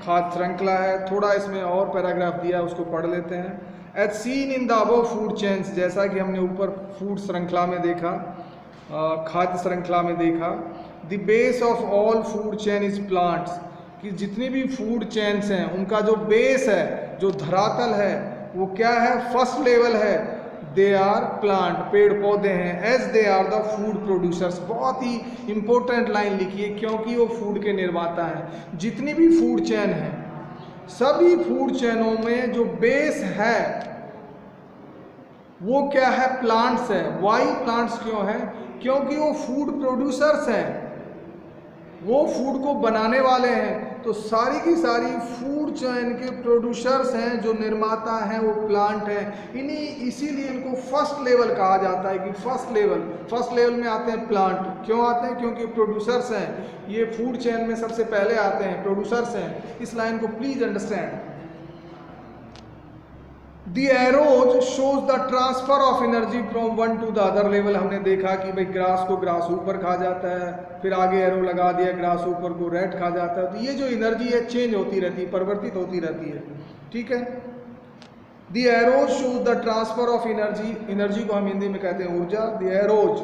खाद्य श्रृंखला है। थोड़ा इसमें और पैराग्राफ दिया है, उसको पढ़ लेते हैं। As seen in the above food chains, जैसा कि हमने ऊपर फूड श्रृंखला में देखा, खाद्य श्रृंखला में देखा, the base of all food chain is plants, कि जितनी भी फूड चेन्स हैं उनका जो बेस है, जो धरातल है, वो क्या है, फर्स्ट लेवल है, दे आर प्लांट, पेड़ पौधे हैं, as they are the food producers. बहुत ही इंपॉर्टेंट लाइन लिखी है, क्योंकि वो फूड के निर्माता हैं। जितनी भी फूड चेन है, सभी फूड चेनों में जो बेस है वो क्या है, प्लांट्स है। वाई प्लांट्स क्यों है, क्योंकि वो फूड प्रोड्यूसर्स हैं, वो फूड को बनाने वाले हैं। तो सारी की सारी फूड चेन के प्रोड्यूसर्स हैं, जो निर्माता हैं वो प्लांट हैं। इसीलिए इनको फर्स्ट लेवल कहा जाता है कि फर्स्ट लेवल में आते हैं प्लांट। क्यों आते हैं, क्योंकि प्रोड्यूसर्स हैं, ये फूड चेन में सबसे पहले आते हैं, प्रोड्यूसर्स हैं। इस लाइन को please understand. The arrows shows the transfer of energy from one to the other level। हमने देखा कि भाई ग्रास को ग्रास ऊपर खा जाता है, फिर आगे एरो लगा दिया, ग्रास ऊपर को रेड खा जाता है। तो ये जो एनर्जी है चेंज होती रहती है, परिवर्तित होती रहती है। ठीक है, The arrows shows the transfer of energy, energy को हम हिंदी में कहते हैं ऊर्जा। The arrows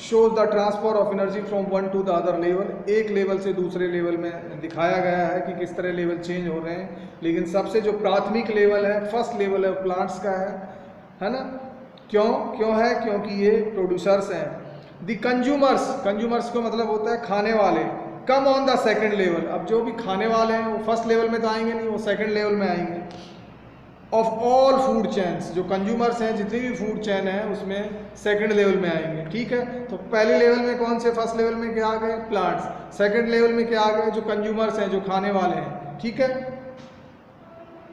shows the transfer of energy from one to the other level। एक लेवल से दूसरे लेवल में दिखाया गया है कि किस तरह लेवल चेंज हो रहे हैं। लेकिन सबसे जो प्राथमिक लेवल है, फर्स्ट लेवल है, प्लांट्स का है ना। क्यों है, क्योंकि ये प्रोड्यूसर्स हैं। द कंज्यूमर्स को मतलब होता है खाने वाले। Come on the second level, अब जो भी खाने वाले हैं वो फर्स्ट लेवल में तो आएंगे नहीं, वो सेकंड लेवल में आएंगे। ऑफ ऑल फूड चेन्स, जो कंज्यूमर्स हैं, जितनी भी फूड चेन है उसमें सेकंड लेवल में आएंगे। ठीक है, तो पहले लेवल में कौन से, फर्स्ट लेवल में क्या आ गए, प्लांट्स। सेकंड लेवल में क्या आ गए, जो कंज्यूमर्स हैं, जो खाने वाले हैं। ठीक है,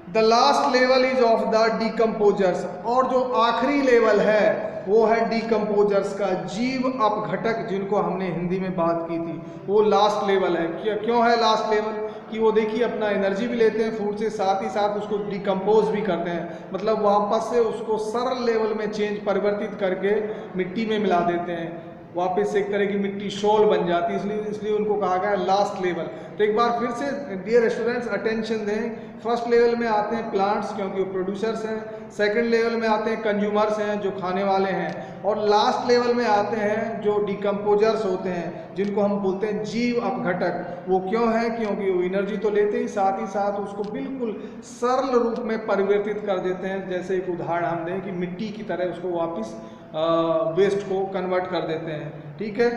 the last level is of the decomposers, और जो आखिरी लेवल है वो है डिकम्पोजर्स का, जीव अपघटक, जिनको हमने हिंदी में बात की थी, वो लास्ट लेवल है। क्यों है लास्ट लेवल, कि वो देखिए अपना एनर्जी भी लेते हैं फूड से, साथ ही साथ उसको डिकम्पोज भी करते हैं, मतलब वापस से उसको सरल लेवल में चेंज, परिवर्तित करके मिट्टी में मिला देते हैं, वापस से एक तरह की मिट्टी शॉल बन जाती है। इसलिए उनको कहा गया लास्ट लेवल। तो एक बार फिर से डियर स्टूडेंट्स अटेंशन दें। फर्स्ट लेवल में आते हैं प्लांट्स, क्योंकि वो प्रोड्यूसर्स हैं। सेकंड लेवल में आते हैं कंज्यूमर्स हैं, जो खाने वाले हैं। और लास्ट लेवल में आते हैं जो डिकम्पोजर्स होते हैं, जिनको हम बोलते हैं जीव अपघटक। वो क्यों है, क्योंकि वो एनर्जी तो लेते ही साथ उसको बिल्कुल सरल रूप में परिवर्तित कर देते हैं। जैसे एक उदाहरण हम दें कि मिट्टी की तरह उसको वापस वेस्ट को कन्वर्ट कर देते हैं। ठीक है,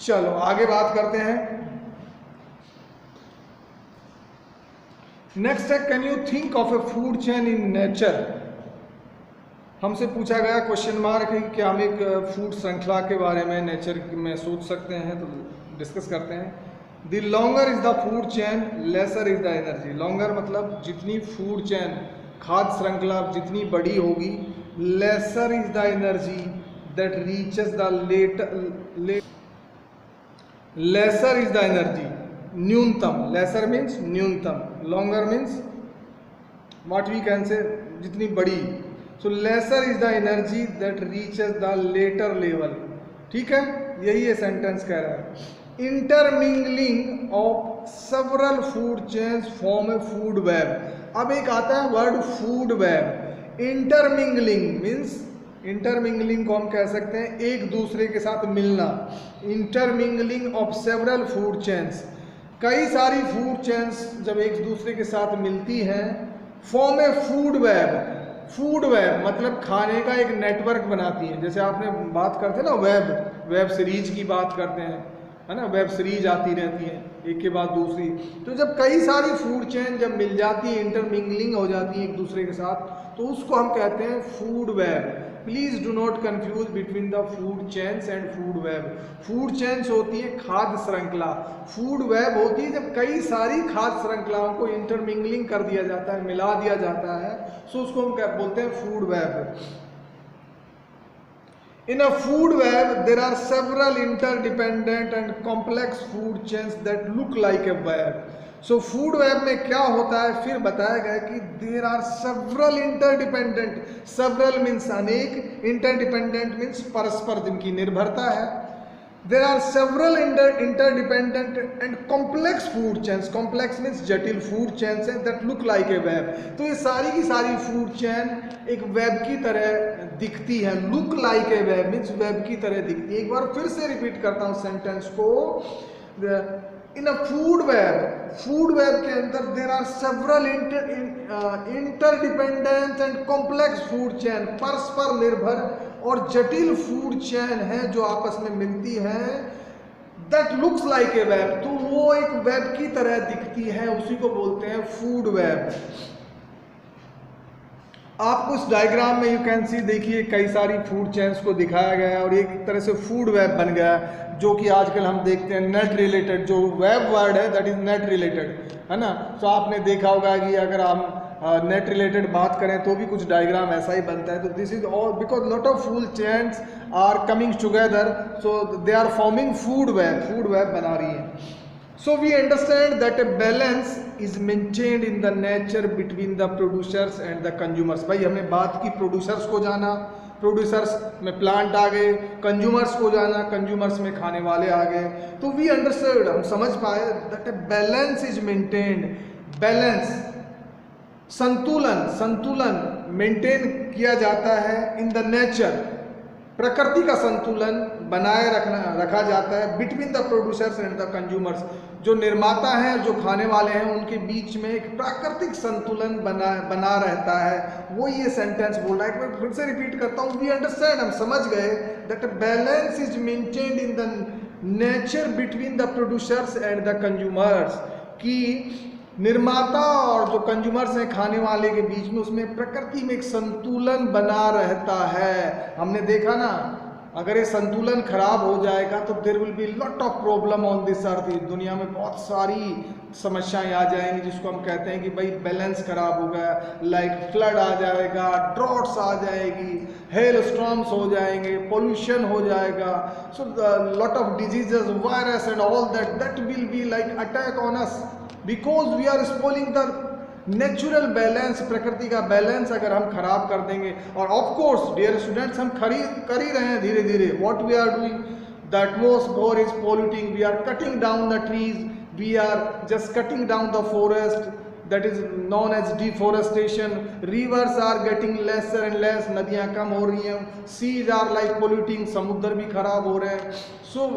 चलो आगे बात करते हैं। नेक्स्ट है, can you think of A food chain in nature. हमसे पूछा गया क्वेश्चन मार्क है कि क्या हम एक फूड श्रृंखला के बारे में नेचर में सोच सकते हैं, तो डिस्कस करते हैं। The longer is the food chain, lesser is the energy. Longer मतलब जितनी फूड चेन, खाद्य श्रृंखला जितनी बड़ी होगी, lesser is the energy that reaches the lesser is the energy, न्यूनतम। लेसर मीन्स न्यूनतम, longer means what we can say, जितनी बड़ी। So lesser is the energy that reaches the later level. ठीक है, यही ये सेंटेंस कह रहा है। Intermingling of several food chains form A food web. अब एक आता है word food web. Intermingling means, intermingling को हम कह सकते हैं एक दूसरे के साथ मिलना। Intermingling of several food chains, कई सारी फूड चेन्स जब एक दूसरे के साथ मिलती हैं, फॉर्म ए फूड वेब। फूड वेब मतलब खाने का एक नेटवर्क बनाती हैं। जैसे आपने बात करते हैं ना वेब सीरीज की बात करते हैं, है ना, वेब सीरीज आती रहती है एक के बाद दूसरी। तो जब कई सारी फूड चेन जब मिल जाती है, इंटरमिंगलिंग हो जाती है एक दूसरे के साथ, तो उसको हम कहते हैं food web. Please do not confuse between the food chains and food web. Food chains होती है खाद्य श्रृंखला, फूड वेब होती है जब कई सारी खाद्य श्रृंखलाओं को इंटरमिंगलिंग कर दिया जाता है, मिला दिया जाता है, सो उसको हम क्या बोलते हैं, food web. In a food web, there are several interdependent and complex food chains that look like a web. So food web में क्या होता है, फिर बताया गया कि there are several interdependent, several means अनेक, interdependent means परस्पर जिनकी निर्भरता है। There are several interdependent and complex food chains. Complex means जटिल food chains हैं that look like a web. तो ये सारी की सारी food chain एक वेब की तरह दिखती है। Look like a web means web की तरह दिखती है। एक बार फिर से रिपीट करता हूँ सेंटेंस को। In a food web के अंदर there are several interdependent and complex food chain, परस्पर निर्भर और जटिल फूड चेन है जो आपस में मिलती है। That looks like a web, तो वो एक वेब की तरह दिखती है, उसी को बोलते हैं फूड वेब। आपको इस डायग्राम में यू कैन सी, देखिए कई सारी फूड चेन्स को दिखाया गया है और एक तरह से फूड वेब बन गया है, जो कि आजकल हम देखते हैं नेट रिलेटेड। जो वेब वर्ड है दैट इज नेट रिलेटेड, है ना। तो आपने देखा होगा कि अगर हम नेट रिलेटेड बात करें तो भी कुछ डायग्राम ऐसा ही बनता है। तो this is all because lot of food chains are coming together, so they are forming food web बना रही है। So we understand that a balance is maintained in the nature between the producers and the consumers। भाई हमने बात की producers को जाना, producers में प्लांट आ गए, कंज्यूमर्स को जाना, कंज्यूमर्स में खाने वाले आ गए। तो वी अंडरस्टैंड, हम समझ पाए that a balance is maintained. Balance संतुलन मेंटेन किया जाता है इन द नेचर, प्रकृति का संतुलन बनाए रखा जाता है between the producers and the consumers. जो निर्माता हैं, जो खाने वाले हैं, उनके बीच में एक प्राकृतिक संतुलन बना रहता है। वो ये सेंटेंस बोल रहा है। मैं फिर से रिपीट करता हूँ, वी अंडरस्टैंड, हम समझ गए that balance is maintained in the nature between the producers and the consumers, कि निर्माता और जो कंज्यूमर्स हैं खाने वाले के बीच में, उसमें प्रकृति में एक संतुलन बना रहता है। हमने देखा ना, अगर ये संतुलन खराब हो जाएगा तो there will be lot of problem on this earth. दुनिया में बहुत सारी समस्याएं आ जाएंगी जिसको हम कहते हैं कि भाई बैलेंस खराब हो गया। लाइक फ्लड आ जाएगा, ड्रॉट्स आ जाएगी, हेल स्टॉर्म्स हो जाएंगे, पोल्यूशन हो जाएगा, so lot of diseases, virus and all that will be like attack on us because we are spoiling the natural balance. प्रकृति का बैलेंस अगर हम खराब कर देंगे, और ऑफ कोर्स डियर स्टूडेंट्स, हम कर ही रहे हैं धीरे धीरे। What we are doing, the atmosphere is polluting, we are cutting down the trees, we are just cutting down the forest, that is known as deforestation. Rivers are getting lesser and less, नदियां कम हो रही हैं। Seize are like polluting, समुद्र भी खराब हो रहे हैं। सो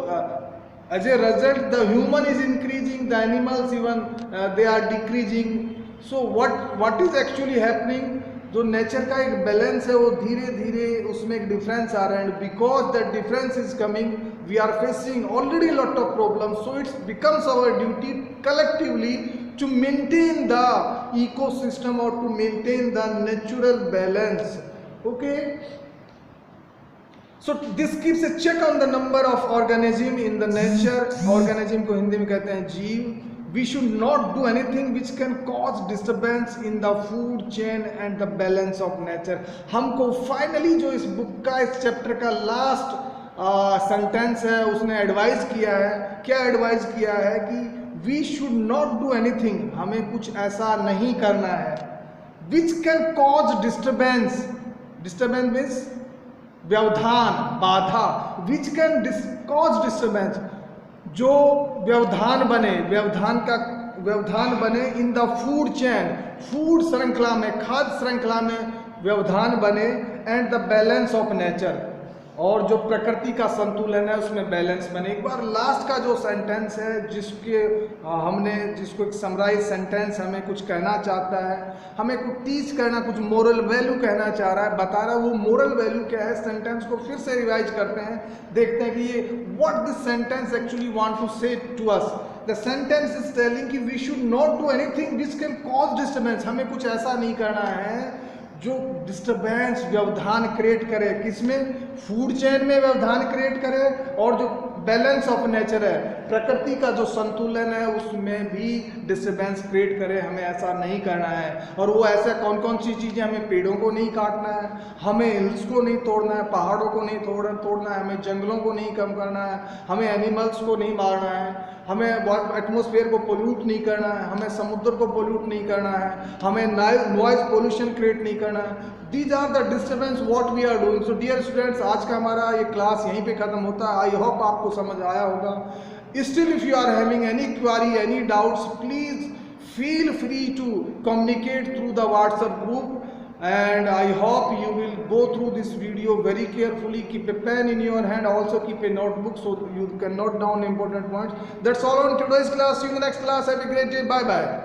as a result the human is increasing, the animals even they are decreasing. So what is actually happening, जो नेचर का एक बैलेंस है वो धीरे धीरे उसमें एक डिफरेंस आ रहा है। And because that difference is coming, we are facing already lot of problems. So it's becomes our duty collectively to maintain the ecosystem or to maintain the natural balance. Okay, so this keeps a check on the number of organism in the nature. Organism को हिंदी में कहते हैं जीव। We should not do anything which can cause disturbance in the food chain and the balance of nature. हमको finally जो इस book का, इस चैप्टर का लास्ट सेंटेंस है, उसने एडवाइज किया है। क्या एडवाइज किया है कि we should not do anything, हमें कुछ ऐसा नहीं करना है which can cause disturbance. Disturbance means व्यवधान, बाधा। which can cause disturbance, जो व्यवधान बने in the food chain, food श्रृंखला में, खाद्य श्रृंखला में व्यवधान बने, and the balance of nature, और जो प्रकृति का संतुलन है उसमें बैलेंस बने। एक बार लास्ट का जो सेंटेंस है जिसको एक समराइज सेंटेंस हमें कुछ कहना चाहता है, हमें कुछ टीच करना, कुछ मोरल वैल्यू कहना चाह रहा है, बता रहा है, वो मोरल वैल्यू क्या है। सेंटेंस को फिर से रिवाइज करते हैं, देखते हैं कि ये what this sentence actually want to say to us. The sentence is telling कि we should not do anything which can cause disturbance. हमें कुछ ऐसा नहीं करना है जो डिस्टर्बेंस, व्यवधान क्रिएट करे। किसमें? फूड चेन में व्यवधान क्रिएट करे, और जो बैलेंस ऑफ नेचर है, प्रकृति का जो संतुलन है, उसमें भी डिस्टर्बेंस क्रिएट करे। हमें ऐसा नहीं करना है। और वो ऐसा कौन कौन सी चीज़ें? हमें पेड़ों को नहीं काटना है, हमें हिल्स को नहीं तोड़ना है, पहाड़ों को नहीं तोड़ना है, हमें जंगलों को नहीं कम करना है, हमें एनिमल्स को नहीं मारना है, हमें एटमॉस्फेयर को पोल्यूट नहीं करना है, हमें समुद्र को पोल्यूट नहीं करना है, हमें नॉइज पोल्यूशन क्रिएट नहीं करना है। These are the disturbance what we are doing. So dear students, आज का हमारा ये क्लास यहीं पे खत्म होता है। आई होप आपको समझ आया होगा। Still if you are having any query, any doubts, please feel free to communicate through the WhatsApp group, and I hope you will go through this video very carefully. Keep a pen in your hand, also keep a notebook so you can note down important points. That's all on today's class. See you in the next class. Have a great day. Bye bye.